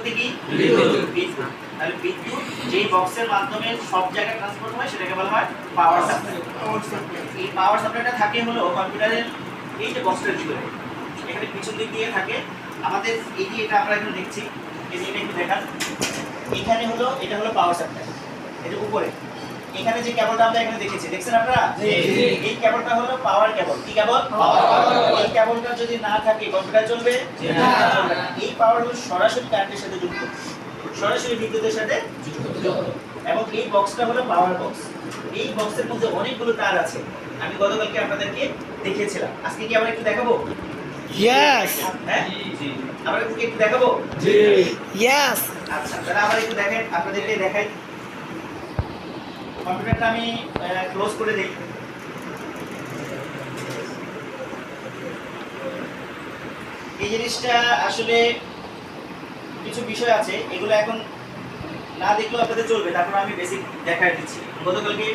বলতে কি বিদ্যুৎ। তাহলে বিদ্যুৎ যেই বক্সের মাধ্যমে সব জায়গায় ট্রান্সফার হয় সেটাকে বলা হয় পাওয়ার সাপ্লাই। এই পাওয়ার সাপ্লাইটা থাকে হলো কম্পিউটারের এই যে বক্সটার ভিতরে, এখানে পিছন দিক দিয়ে থাকে আমাদের এই যে এটা আমরা এখন দেখছি, এই যে এটা একটু দেখান, এখানে হলো এটা হলো পাওয়ার সাপ্লাই, এটা উপরে এখানে যে কেবলটা আমরা এখানে দেখেছি, দেখছেন আপনারা? এই কেবলটা হলো পাওয়ার কেবল। কি কেবল? এই কেবলটা যদি না থাকে কম্পিউটার চলবে না। এই পাওয়ার হলো সরাসরি কারেন্টের সাথে যুক্ত, সরাসরি বিদ্যুতের সাথে যুক্ত। এবং এই বক্সটা হলো পাওয়ার বক্স। এই বক্সের মধ্যে অনেকগুলো তার আছে, আমি গতকালকে আপনাদেরকে দেখিয়েছিলাম। আজকে কি আমরা একটু দেখাবো? Yes. হ্যাঁ, আমরা একটু দেখাবো। Yes. আচ্ছা, তাহলে আমরা একটু দেখেন, আপনাদেরকে দেখাই। কম্পিউটারটা আমি ক্লোজ করে দেই। এই জিনিসটা আসলে কিছু বিষয় আছে, এগুলো এখন না দেখলেও আপনাদের চলবে, তারপর আমি বেসিক দেখাই দিচ্ছি। গতকালকে